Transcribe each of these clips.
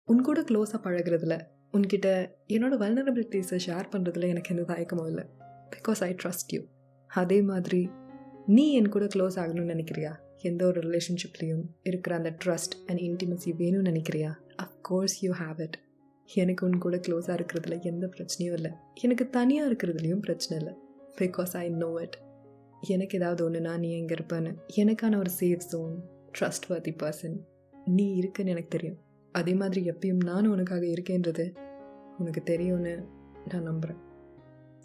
உன் கூட க்ளோஸாக பழகிறதுல, உன்கிட்ட என்னோடய வல்னரபிலிட்டிஸை ஷேர் பண்ணுறதுல எனக்கு எந்த தயக்கமும் இல்லை. Because I trust you. அதே மாதிரி நீ என் கூட க்ளோஸ் ஆகணும்னு நினைக்கிறியா? எந்த ஒரு ரிலேஷன்ஷிப்லேயும் இருக்கிற அந்த ட்ரஸ்ட் அண்ட் இன்டிமசி வேணும்னு நினைக்கிறியா? Of course you have it. எனக்கு உன் கூட க்ளோஸாக இருக்கிறதுல எந்த பிரச்சனையும் இல்லை. எனக்கு தனியாக இருக்கிறதுலையும் பிரச்சனை இல்லை. Because I know it. எனக்கு ஏதாவது ஒன்றுனா நீ எங்கே இருப்பேன்னு, எனக்கான ஒரு safe zone, trustworthy person நீ இருக்குன்னு எனக்கு தெரியும். அதே மாதிரி எப்பயும் நானும் உனக்காக இருக்கேன்றது உனக்கு தெரியும்னு நான் நம்புகிறேன்.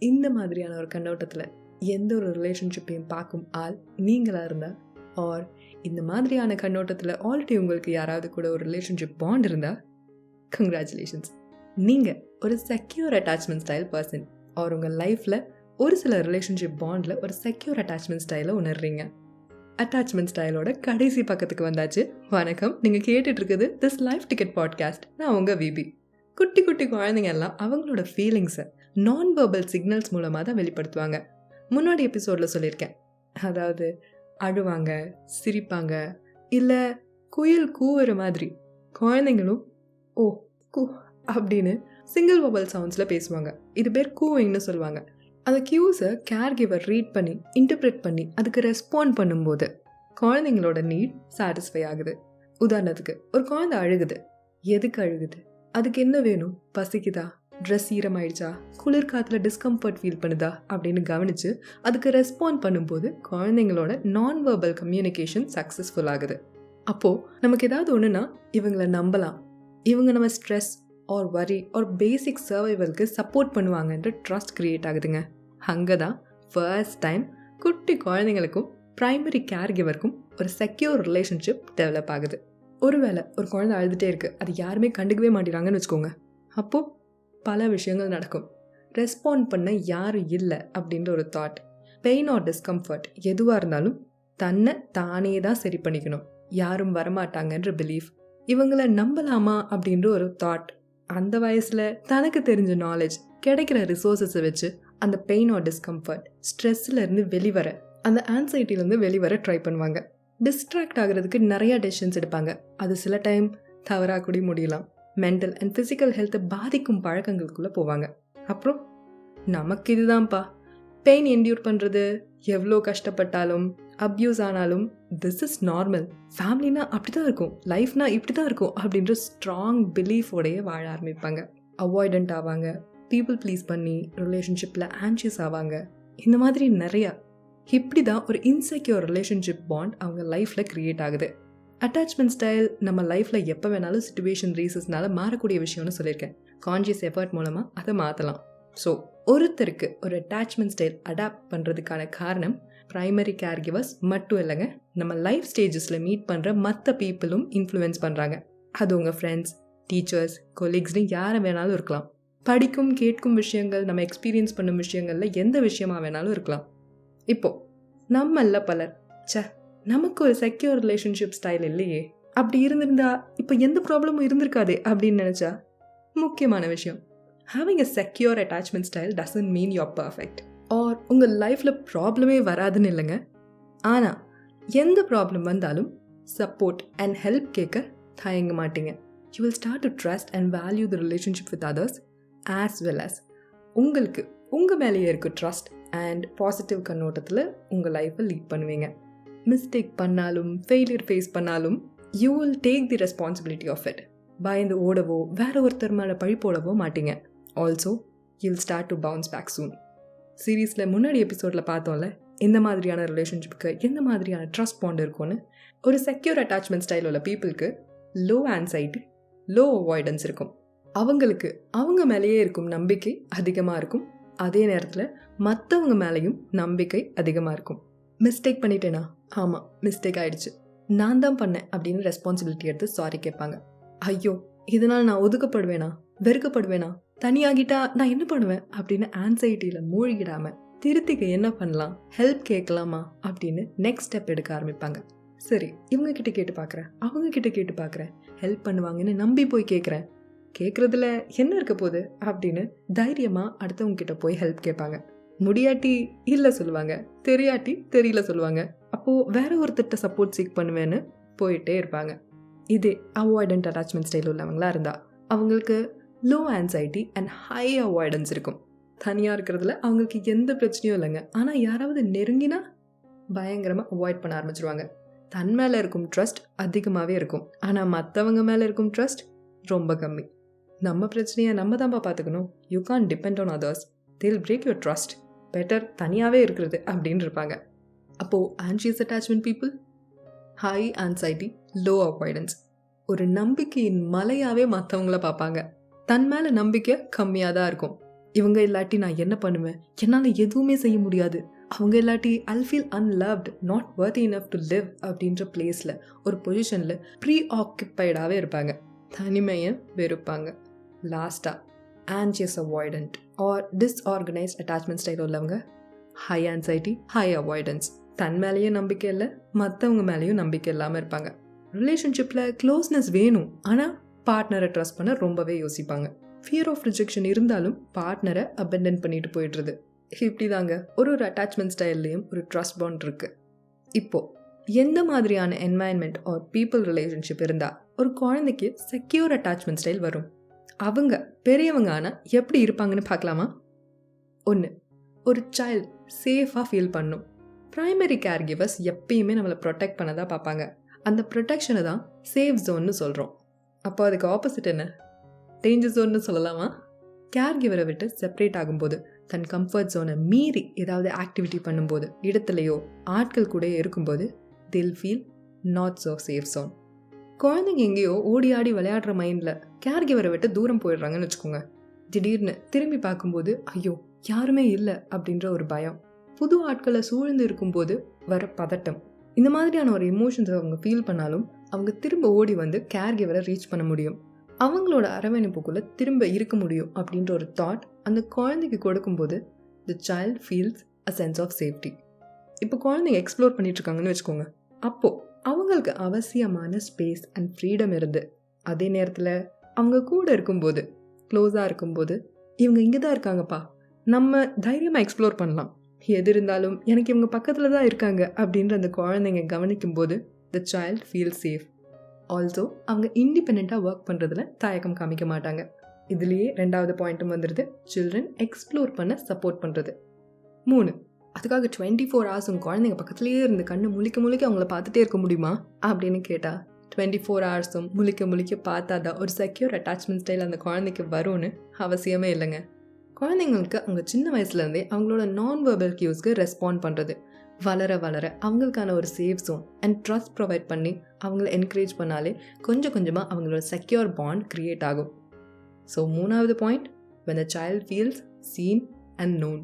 இந்த மாதிரியான ஒரு கண்ணோட்டத்தில் எந்த ஒரு ரிலேஷன்ஷிப்பையும் பார்க்கும் ஆள் நீங்களாக இருந்தால், ஆர் இந்த மாதிரியான கண்ணோட்டத்தில் ஆல்ரெடி உங்களுக்கு யாராவது கூட ஒரு ரிலேஷன்ஷிப் பாண்ட் இருந்தால், கங்க்ராச்சுலேஷன்ஸ். நீங்கள் ஒரு secure attachment style person. Or உங்கள் லைஃப்பில் ஒரு சில ரிலேஷன்ஷிப் பாண்டில் ஒரு செக்யூர் அட்டாச்மெண்ட் ஸ்டைலை உணர்றீங்க. அட்டாச்மெண்ட் ஸ்டைலோட கடைசி பக்கத்துக்கு வந்தாச்சு. வணக்கம், நீங்கள் கேட்டுட்ருக்குது திஸ் லைஃப் டிக்கெட் பாட்காஸ்ட். நான் உங்கள் விபி. குட்டி குட்டி குழந்தைங்க எல்லாம் அவங்களோட ஃபீலிங்ஸை நான் வெர்பல் சிக்னல்ஸ் மூலமாக தான் வெளிப்படுத்துவாங்க. முன்னாடி எபிசோடில் சொல்லியிருக்கேன். அதாவது அழுவாங்க, சிரிப்பாங்க, இல்லை குயில் கூவுற மாதிரி குழந்தைங்களும் ஓ கூ அப்படின்னு சிங்கிள் வெர்பல் சவுண்ட்ஸில் பேசுவாங்க. இது பேர் கூவிங்னு சொல்லுவாங்க. அந்த கியூஸை கேர் கிவர் ரீட் பண்ணி இன்டர்பிரேட் பண்ணி அதுக்கு ரெஸ்பாண்ட் பண்ணும்போது குழந்தைங்களோட நீட் சாட்டிஸ்ஃபை ஆகுது. உதாரணத்துக்கு ஒரு குழந்தை அழுகுது. எதுக்கு அழுகுது? அதுக்கு என்ன வேணும்? பசிக்குதா? ட்ரெஸ் ஈரமாயிடுச்சா? குளிர்காலத்தில் டிஸ்கம்ஃபர்ட் ஃபீல் பண்ணுதா அப்படின்னு கவனித்து அதுக்கு ரெஸ்பாண்ட் பண்ணும்போது குழந்தைங்களோட நான் வெர்பல் கம்யூனிகேஷன் சக்ஸஸ்ஃபுல் ஆகுது. அப்போது நமக்கு ஏதாவது ஒன்றுனா இவங்களை நம்பலாம், இவங்க நம்ம stress or worry or basic சர்வைவலுக்கு சப்போர்ட் பண்ணுவாங்கன்ற ட்ரஸ்ட் க்ரியேட் ஆகுதுங்க. அங்கே தான் ஃபர்ஸ்ட் டைம் குட்டி குழந்தைங்களுக்கும் ப்ரைமரி கேர் கிவருக்கும் ஒரு செக்யூர் ரிலேஷன்ஷிப் டெவலப் ஆகுது. ஒருவேளை ஒரு குழந்தை அழுதுகிட்டே இருக்குது, அது யாருமே கண்டுக்கவே மாட்டேறாங்கன்னு வச்சுக்கோங்க. அப்போது பல விஷயங்கள் நடக்கும். ரெஸ்பாண்ட் பண்ண யாரும் இல்லை அப்படின்ற ஒரு தாட், பெயின் ஆர் டிஸ்கம்ஃபர்ட் எதுவாக இருந்தாலும் தன்னை தானே தான் சரி பண்ணிக்கணும், யாரும் வரமாட்டாங்கன்ற பிலீஃப், இவங்களை நம்பலாமா அப்படின்ற ஒரு தாட். அந்த வயசில் தனக்கு தெரிஞ்ச நாலேஜ், கிடைக்கிற ரிசோர்ஸஸை வச்சு அந்த பெயின் ஆர் டிஸ்கம்ஃபர்ட், ஸ்ட்ரெஸ்ஸிலேருந்து வெளிவர, அந்த ஆன்சைட்டிலேருந்து வெளிவர ட்ரை பண்ணுவாங்க. டிஸ்ட்ராக்ட் ஆகிறதுக்கு நிறையா டெசிஷன்ஸ் எடுப்பாங்க. அது சில டைம் தவறாக கூட முடியலாம். மென்டல் அண்ட் ஃபிசிக்கல் ஹெல்த்தை பாதிக்கும் பழக்கங்களுக்குள்ளே போவாங்க. அப்புறம் நமக்கு இதுதான்ப்பா, பெயின் என்டியூர் பண்ணுறது எவ்வளோ கஷ்டப்பட்டாலும் அப்யூஸ் ஆனாலும் திஸ் இஸ் நார்மல், ஃபேமிலினா அப்படி தான் இருக்கும், லைஃப்னா இப்படி தான் இருக்கும் அப்படின்ற ஸ்ட்ராங் பிலீஃபோடையே வாழ ஆரம்பிப்பாங்க. அவாய்டண்ட் ஆவாங்க, பீப்புள் ப்ளீஸ் பண்ணி ரிலேஷன்ஷிப்பில் ஆன்ஷியஸ் ஆவாங்க. இந்த மாதிரி நிறையா. இப்படி தான் ஒரு இன்செக்யூர் ரிலேஷன்ஷிப் பாண்ட் அவங்க லைஃப்பில் க்ரியேட் ஆகுது. அட்டாச்மெண்ட் ஸ்டைல் நம்ம லைஃப்பில் எப்போ வேணாலும் சிச்சுவேஷன் ரீசஸ்னால மாறக்கூடிய விஷயம்னு சொல்லியிருக்கேன். கான்ஷியஸ் எஃபர்ட் மூலமாக அதை மாற்றலாம். ஸோ ஒருத்தருக்கு ஒரு அட்டாச்மெண்ட் ஸ்டைல் அடாப்ட் பண்ணுறதுக்கான காரணம் ப்ரைமரி கேர் கிவர்ஸ் மட்டும் இல்லைங்க, நம்ம லைஃப் ஸ்டேஜஸில் மீட் பண்ணுற மற்ற பீப்புளும் இன்ஃப்ளூயன்ஸ் பண்ணுறாங்க. அது உங்கள் ஃப்ரெண்ட்ஸ், டீச்சர்ஸ், கொலீக்ஸ்னு யாரை வேணாலும் இருக்கலாம். படிக்கும் கேட்கும் விஷயங்கள், நம்ம எக்ஸ்பீரியன்ஸ் பண்ணும் விஷயங்களில் எந்த விஷயமாக வேணாலும் இருக்கலாம். இப்போது நம்மள பலர் நமக்கு ஒரு செக்யூர் ரிலேஷன்ஷிப் ஸ்டைல் இல்லையே, அப்படி இருந்திருந்தா இப்போ எந்த ப்ராப்ளமும் இருந்திருக்காதே அப்படின்னு நினச்சா, முக்கியமான விஷயம், having a secure attachment style doesn't mean you are perfect or உங்கள் லைஃப்பில் ப்ராப்ளமே வராதுன்னு இல்லைங்க. ஆனால் எந்த ப்ராப்ளம் வந்தாலும் சப்போர்ட் அண்ட் ஹெல்ப் கேட்க தயங்க மாட்டீங்க. You will start to trust and value the relationship with others as well as உங்களுக்கு உங்கள் மேலேயே இருக்க ட்ரஸ்ட் அண்ட் பாசிட்டிவ் கண்ணோட்டத்தில் உங்கள் லைஃப்பை லீட் பண்ணுவீங்க. மிஸ்டேக் பண்ணாலும் ஃபெயிலியர் ஃபேஸ் பண்ணாலும் you will take the responsibility of it. பயந்து ஓடவோ வேற ஒருத்தர் மேலே பழி போடவோ மாட்டீங்க. Also you will start to bounce back soon. சீரீஸில் முன்னாடி எபிசோடில் பார்த்தோம்ல, எந்த மாதிரியான ரிலேஷன்ஷிப்புக்கு எந்த மாதிரியான ட்ரஸ்ட் பாண்ட் இருக்கும்னு. ஒரு செக்யூர் அட்டாச்மெண்ட் ஸ்டைல் உள்ள பீப்புளுக்கு லோ ஆன்சைட்டி, லோ அவாய்டன்ஸ் இருக்கும். அவங்களுக்கு அவங்க மேலேயே இருக்கும் நம்பிக்கை அதிகமாக இருக்கும். அதே நேரத்தில் மற்றவங்க மேலேயும் நம்பிக்கை அதிகமாக இருக்கும். மிஸ்டேக் பண்ணிட்டேனா? ஆமாம், மிஸ்டேக் ஆகிடுச்சு, நான் தான் பண்ணேன் அப்படின்னு ரெஸ்பான்சிபிலிட்டி எடுத்து சாரி கேட்பாங்க. ஐயோ, இதனால் நான் ஒதுக்கப்படுவேனா, வெறுக்கப்படுவேனா, தனியாகிட்டா நான் என்ன பண்ணுவேன் அப்படின்னு ஆன்சைட்டியில் மூழ்கிடாமல் திருத்திக்க என்ன பண்ணலாம், ஹெல்ப் கேட்கலாமா அப்படின்னு நெக்ஸ்ட் ஸ்டெப் எடுக்க ஆரம்பிப்பாங்க. சரி, இவங்கக்கிட்ட கேட்டு பார்க்குறேன், அவங்கக்கிட்ட கேட்டு பார்க்குறேன், ஹெல்ப் பண்ணுவாங்கன்னு நம்பி போய் கேட்குறேன், கேட்குறதுல என்ன இருக்க போகுது அப்படின்னு தைரியமாக அடுத்தவங்க கிட்ட போய் ஹெல்ப் கேட்பாங்க. முடியாட்டி இல்லை சொல்லுவாங்க, தெரியாட்டி தெரியல சொல்லுவாங்க. அப்போது வேற ஒருத்தட்ட சப்போர்ட் சீக் பண்ணுவேன்னு போயிட்டே இருப்பாங்க. இதே அவாய்டன்ட் அட்டாச்மெண்ட் ஸ்டைல் உள்ளவங்களா இருந்தால் அவங்களுக்கு low anxiety and high avoidance இருக்கும். தனியாக இருக்கிறதுல அவங்களுக்கு எந்த பிரச்சனையும் இல்லைங்க. ஆனால் யாராவது நெருங்கினா பயங்கரமாக அவாய்ட் பண்ண ஆரம்பிச்சிருவாங்க. தன் மேலே இருக்கும் ட்ரஸ்ட் அதிகமாகவே இருக்கும், ஆனால் மற்றவங்க மேலே இருக்கும் ட்ரஸ்ட் ரொம்ப கம்மி. நம்ம பிரச்சனையை நம்ம தான்ப்பா பார்த்துக்கணும், you can't depend on others, they'll break your trust, better தனியாகவே இருக்கிறது அப்படின்னு இருப்பாங்க. அப்போது anxious attachment people high anxiety, low avoidance, ஒரு நம்பிக்கையின் மலையாகவே மற்றவங்கள பார்ப்பாங்க. தன் மேலே நம்பிக்கை கம்மியாக தான் இருக்கும். இவங்க இல்லாட்டி நான் என்ன பண்ணுவேன், என்னால் எதுவுமே செய்ய முடியாது, அவங்க இல்லாட்டி I'll feel unloved, not worthy enough to live அப்படின்ற பிளேஸில் ஒரு பொசிஷனில் ப்ரீ ஆக்குப்பைடாகவே இருப்பாங்க. தனிமையை வெறுப்பாங்க. லாஸ்ட்டாக anxious avoidant or disorganised attachment style உள்ளவங்க ஹை ஆன்சைட்டி, ஹை அவாய்டன்ஸ், தன் மேலேயும் நம்பிக்கை இல்லை, மற்றவங்க மேலேயும் நம்பிக்கை இல்லாமல் இருப்பாங்க. ரிலேஷன்ஷிப்பில் க்ளோஸ்னஸ் வேணும், ஆனால் பார்ட்னரை ட்ரஸ்ட் பண்ண ரொம்பவே யோசிப்பாங்க. ஃபியர் ஆஃப் ரிஜெக்ஷன் இருந்தாலும் பார்ட்னரை அபெண்டன் பண்ணிட்டு போயிடுறது. இப்படி தாங்க ஒரு அட்டாச்மெண்ட் ஸ்டைல்லையும் ஒரு ட்ரஸ்ட் பாண்ட் இருக்குது. இப்போது எந்த மாதிரியான என்வாயன்மெண்ட் ஆர் பீப்புள் ரிலேஷன்ஷிப் இருந்தால் ஒரு குழந்தைக்கு செக்யூர் அட்டாச்மெண்ட் ஸ்டைல் வரும்? அவங்க பெரியவங்க ஆனால் எப்படி இருப்பாங்கன்னு பார்க்கலாமா? 1, ஒரு சைல்டு சேஃபாக ஃபீல் பண்ணும். ப்ரைமரி கேர் கிவர்ஸ் எப்பயுமே நம்மளை ப்ரொடெக்ட் பண்ண தான் பார்ப்பாங்க. அந்த ப்ரொடெக்ஷனை தான் சேஃப் ஜோன்னு சொல்கிறோம். அப்போ அதுக்கு ஆப்போசிட் என்ன? டேஞ்சர் ஜோன்னு சொல்லலாமா? கேர் கிவரை விட்டு செப்பரேட் ஆகும்போது, தன் கம்ஃபர்ட் ஜோனை மீறி ஏதாவது ஆக்டிவிட்டி பண்ணும்போது, இடத்துலையோ ஆட்கள் கூட இருக்கும்போது they'll feel not so safe zone. குழந்தைங்க எங்கேயோ ஓடி ஆடி விளையாடுற மைண்டில் கேர் கிவரை விட்டு தூரம் போயிடுறாங்கன்னு வச்சுக்கோங்க. திடீர்னு திரும்பி பார்க்கும்போது ஐயோ யாருமே இல்லை அப்படின்ற ஒரு பயம், புது ஆட்களை சூழ்ந்து இருக்கும்போது வர பதட்டம், இந்த மாதிரியான ஒரு எமோஷன்ஸை அவங்க ஃபீல் பண்ணாலும் அவங்க திரும்ப ஓடி வந்து கேர் கிவரை ரீச் பண்ண முடியும். அவங்களோட அரவணைப்புக்குள்ளே திரும்ப இருக்க முடியும் அப்படின்ற ஒரு தாட் அந்த குழந்தைக்கு கொடுக்கும்போது the child feels a sense of safety. இப்போ குழந்தைங்க எக்ஸ்ப்ளோர் பண்ணிட்டுருக்காங்கன்னு வச்சுக்கோங்க. அப்போது அவங்களுக்கு அவசியமான ஸ்பேஸ் அண்ட் ஃப்ரீடம் இருந்து, அதே நேரத்தில் அவங்க கூட இருக்கும்போது, க்ளோஸாக இருக்கும்போது, இவங்க இங்கே தான் இருக்காங்கப்பா, நம்ம தைரியமாக எக்ஸ்ப்ளோர் பண்ணலாம், எது இருந்தாலும் எனக்கு இவங்க பக்கத்தில் தான் இருக்காங்க அப்படின்ற அந்த குழந்தைங்க கவனிக்கும்போது the child feel safe. Also அவங்க இண்டிபெண்ட்டாக ஒர்க் பண்ணுறதுல தயக்கம் காமிக்க மாட்டாங்க. இதுலேயே 2வது பாயிண்ட்டும் வந்துடுது, சில்ட்ரன் எக்ஸ்ப்ளோர் பண்ண சப்போர்ட் பண்ணுறது. 3, அதுக்காக 24 hours உங்கள் குழந்தைங்க பக்கத்துலேயே இருந்து கண்ணு முழிக்க அவங்கள பார்த்துட்டே இருக்க முடியுமா அப்படின்னு கேட்டால் 24 hours முழிக்க பார்த்தாதான் ஒரு செக்யூர் அட்டாச்மெண்ட் ஸ்டைல் அந்த குழந்தைக்கு வரும்னு அவசியமே இல்லைங்க. குழந்தைங்களுக்கு அவங்க சின்ன வயசுலேருந்தே அவங்களோட நான் வெர்பல் கியூஸ்க்கு ரெஸ்பாண்ட் பண்ணுறது, வளர அவங்களுக்கான ஒரு safe zone and trust provide பண்ணி அவங்கள என்கரேஜ் பண்ணாலே கொஞ்சம் கொஞ்சமாக அவங்களோட செக்யூர் பாண்ட் க்ரியேட் ஆகும். ஸோ 3வது point, when the child feels seen and known.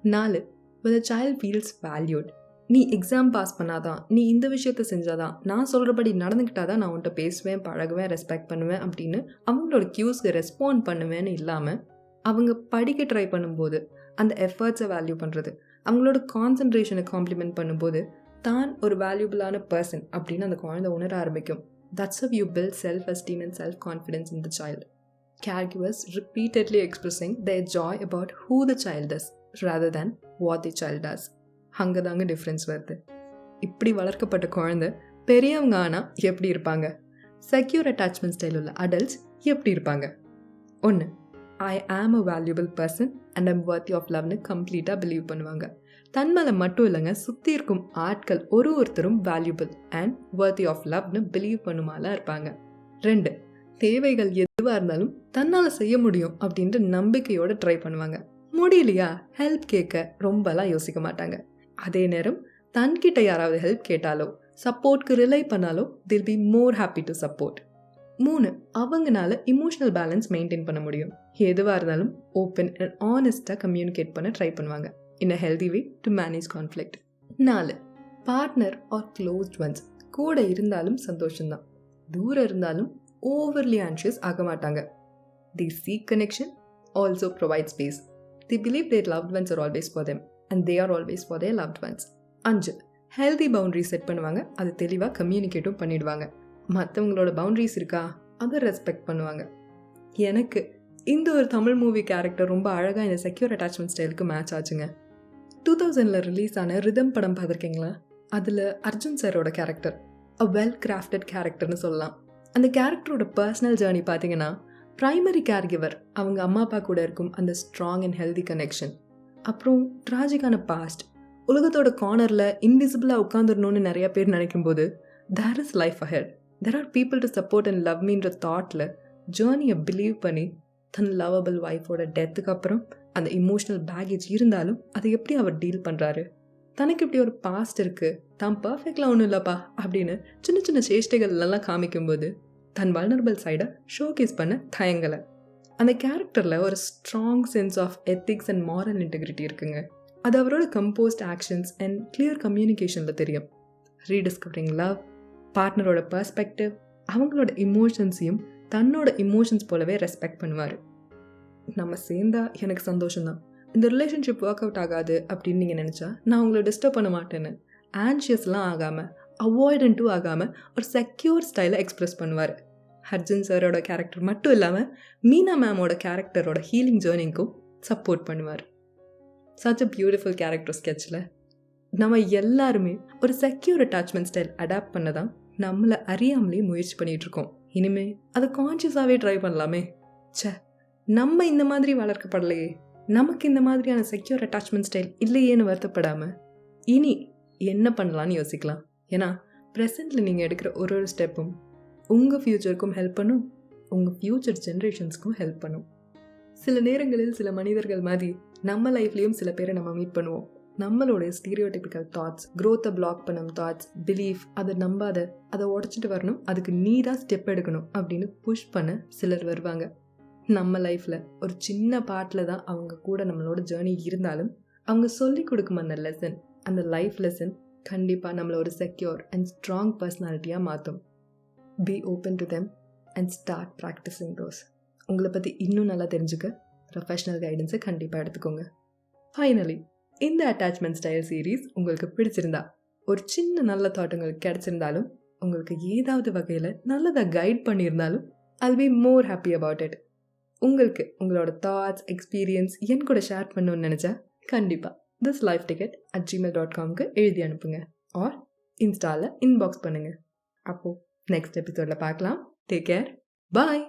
4, when the child feels valued. நீ எக்ஸாம் பாஸ் பண்ணாதான், நீ இந்த விஷயத்த செஞ்சாதான், நான் சொல்கிறபடி நடந்துக்கிட்டாதான் நான் உன்கிட்ட பேசுவேன், பழகுவேன், ரெஸ்பெக்ட் பண்ணுவேன் அப்படின்னு அவங்களோட கியூஸ்க்கு ரெஸ்பாண்ட் பண்ணுவேன்னு இல்லாமல், அவங்க படிக்க ட்ரை பண்ணும்போது அந்த எஃபர்ட்ஸை வேல்யூ பண்ணுறது, அவங்களோட கான்சன்ட்ரேஷனை காம்ப்ளிமெண்ட் பண்ணும்போது தான் ஒரு வேல்யூபிளான பர்சன் அப்படின்னு அந்த குழந்தை உணர ஆரம்பிக்கும். That's how you build self-esteem and self-confidence in the child. Caregivers repeatedly expressing their joy about who the child is rather than what the child does. அங்கே தாங்க டிஃப்ரென்ஸ் வருது. இப்படி வளர்க்கப்பட்ட குழந்தை பெரியவங்க ஆனால் எப்படி இருப்பாங்க? செக்யூர் அட்டாச்மெண்ட் ஸ்டைல் உள்ள அடல்ட்ஸ் எப்படி இருப்பாங்க? 1, I am a valuable person and I'm worthy of loveன்னு கம்ப்ளீட்டாக பிலீவ் பண்ணுவாங்க. தன் மேலே மட்டும் இல்லைங்க, சுற்றி இருக்கும் ஆட்கள் ஒருத்தரும் வேல்யூபிள் அண்ட் worthy of loveன்னு பிலீவ் பண்ணுமாலாம் இருப்பாங்க. 2, தேவைகள் எதுவாக இருந்தாலும் தன்னால் செய்ய முடியும் அப்படின்ற நம்பிக்கையோடு ட்ரை பண்ணுவாங்க. முடியலையா ஹெல்ப் கேட்க ரொம்பலாம் யோசிக்க மாட்டாங்க. அதே நேரம் தன்கிட்ட யாராவது ஹெல்ப் கேட்டாலோ சப்போர்ட்க்கு ரிலை பண்ணாலோ they'll be more happy to support. 3, அவங்கனால இமோஷனல் பேலன்ஸ் மெயின்டைன் பண்ண முடியும். எதுவாக இருந்தாலும் ஓப்பன் அண்ட் ஆனஸ்டாக கம்யூனிகேட் பண்ண ட்ரை பண்ணுவாங்க in a healthy way to manage conflict. 4, partner R closed once கூட இருந்தாலும் சந்தோஷம்தான், தூரம் இருந்தாலும் ஓவர்லி ஆன்ஷியஸ் ஆக மாட்டாங்க. They seek connection, also provide space. They believe their loved ones are always for them and they are always for their loved ones. 5, healthy boundary set பண்ணுவாங்க, அது தெளிவாக கம்யூனிகேட்டும் பண்ணிடுவாங்க. மற்றவங்களோட பவுண்டரிஸ் இருக்கா, அதை ரெஸ்பெக்ட் பண்ணுவாங்க. எனக்கு இந்த ஒரு தமிழ் மூவி கேரக்டர் ரொம்ப அழகாக இந்த செக்யூர் அட்டாச்மெண்ட் ஸ்டைலுக்கு மேட்ச் ஆச்சுங்க. 2000 ரிலீஸ் ஆன ரிதம் படம் பார்த்துருக்கீங்களா? அதில் அர்ஜுன் சாரோட கேரக்டர் அ வெல் கிராஃப்டட் கேரக்டர்னு சொல்லலாம். அந்த கேரக்டரோட பர்சனல் ஜேர்னி பார்த்தீங்கன்னா, ப்ரைமரி கேர் கிவர் அவங்க அம்மா அப்பா கூட இருக்கும் அந்த ஸ்ட்ராங் அண்ட் ஹெல்தி கனெக்ஷன், அப்புறம் ட்ராஜிக்கான பாஸ்ட், உலகத்தோட கார்னரில் இன்விசிபிளாக உட்காந்துடணும்னு நிறைய பேர் நினைக்கும்போது there is life ahead, there are people to support and love meன்ற தாட்டில் ஜேர்னியை பிலீவ் பண்ணி தன் லவபிள் ஒய்ஃபோட டெத்துக்கு அப்புறம் அந்த இமோஷனல் பேகேஜ் இருந்தாலும் அதை எப்படி அவர் டீல் பண்ணுறாரு, தனக்கு இப்படி ஒரு பாஸ்ட் இருக்குது, தான் பர்ஃபெக்ட்லாம் ஒன்றும் இல்லைப்பா அப்படின்னு சின்ன சின்ன சேஷ்டைகள்லாம் காமிக்கும்போது தன் வல்னரபிள் சைடை ஷோகேஸ் பண்ண தயங்கலை. அந்த கேரக்டரில் ஒரு strong sense of ethics and moral integrity இருக்குங்க. அது அவரோட கம்போஸ்ட் ஆக்ஷன்ஸ் அண்ட் கிளியர் கம்யூனிகேஷனில் தெரியும். ரீடிஸ்கவரிங் லவ், பார்ட்னரோட பர்ஸ்பெக்டிவ், அவங்களோட இமோஷன்ஸையும் தன்னோட இமோஷன்ஸ் போலவே ரெஸ்பெக்ட் பண்ணுவார். நம்ம சேர்ந்தா எனக்கு சந்தோஷம்தான், இந்த ரிலேஷன்ஷிப் ஒர்க் அவுட் ஆகாது அப்படின்னு நீங்கள் நினச்சா நான் உங்களை டிஸ்டர்ப் பண்ண மாட்டேன்னு ஆன்ஷியஸ்லாம் ஆகாமல், அவாய்டண்ட்டும் ஆகாமல் ஒரு செக்யூர் ஸ்டைலை எக்ஸ்ப்ரெஸ் பண்ணுவார். அர்ஜுன் சாரோட கேரக்டர் மட்டும் இல்லாமல் மீனா மேமோட கேரக்டரோட ஹீலிங் ஜேர்னிங்க்கும் சப்போர்ட் பண்ணுவார். சச் அ பியூட்டிஃபுல் கேரக்டர் ஸ்கெட்சில் நம்ம எல்லாருமே ஒரு செக்யூர் அட்டாச்மெண்ட் ஸ்டைல் அடாப்ட் பண்ண தான் நம்மளை அறியாமலே முயற்சி பண்ணிகிட்ருக்கோம். இனிமே அதை கான்ஷியஸாகவே ட்ரை பண்ணலாமே. நம்ம இந்த மாதிரி வளர்க்கப்படலையே, நமக்கு இந்த மாதிரியான செக்யூர் அட்டாச்மெண்ட் ஸ்டைல் இல்லையேன்னு வருத்தப்படாமல் இனி என்ன பண்ணலான்னு யோசிக்கலாம். ஏன்னா ப்ரெசென்ட்டில் நீங்கள் எடுக்கிற ஒரு ஒரு ஸ்டெப்பும் உங்கள் ஃப்யூச்சருக்கும் ஹெல்ப் பண்ணும், உங்கள் ஃப்யூச்சர் ஜென்ரேஷன்ஸ்க்கும் ஹெல்ப் பண்ணும். சில நேரங்களில் சில மனிதர்கள் மாதிரி நம்ம லைஃப்லேயும் சில பேரை நம்ம மீட் பண்ணுவோம். நம்மளோட ஸ்டீரியோடிபிக்கல் தாட்ஸ், க்ரோத்தை பிளாக் பண்ணும் தாட்ஸ், பிலீஃப், அதை நம்பாத, அதை உடச்சிட்டு வரணும், அதுக்கு நீ தான் ஸ்டெப் எடுக்கணும் அப்படின்னு புஷ் பண்ண சிலர் வருவாங்க. நம்ம லைஃப்பில் ஒரு சின்ன பார்ட்டில் தான் அவங்க கூட நம்மளோட ஜேர்னி இருந்தாலும் அவங்க சொல்லி கொடுக்கும் அந்த லெசன், அந்த லைஃப் லெசன் கண்டிப்பாக நம்மளை ஒரு செக்யூர் அண்ட் ஸ்ட்ராங் பர்சனாலிட்டியாக மாற்றும். Be open to them and start practising those. உங்களை பற்றி இன்னும் நல்லா தெரிஞ்சுக்க ப்ரொஃபஷ்னல் கைடன்ஸை கண்டிப்பாக எடுத்துக்கோங்க. ஃபைனலி, இந்த அட்டாச்மெண்ட் ஸ்டைல் சீரீஸ் உங்களுக்கு பிடிச்சிருந்தா, ஒரு சின்ன நல்ல தாட் உங்களுக்கு கிடச்சிருந்தாலும், உங்களுக்கு ஏதாவது வகையில் நல்லதாக கைட் பண்ணியிருந்தாலும் I'll be more happy about it. உங்களுக்கு உங்களோட தாட்ஸ், எக்ஸ்பீரியன்ஸ் என் கூட ஷேர் பண்ணணும்னு நினச்சா கண்டிப்பாக thislifeticket@gmail.com எழுதி அனுப்புங்க, ஆர் இன்ஸ்டாவில் இன்பாக்ஸ் பண்ணுங்கள். அப்போது நெக்ஸ்ட் எபிசோடில் பார்க்கலாம். டேக் கேர், பாய்.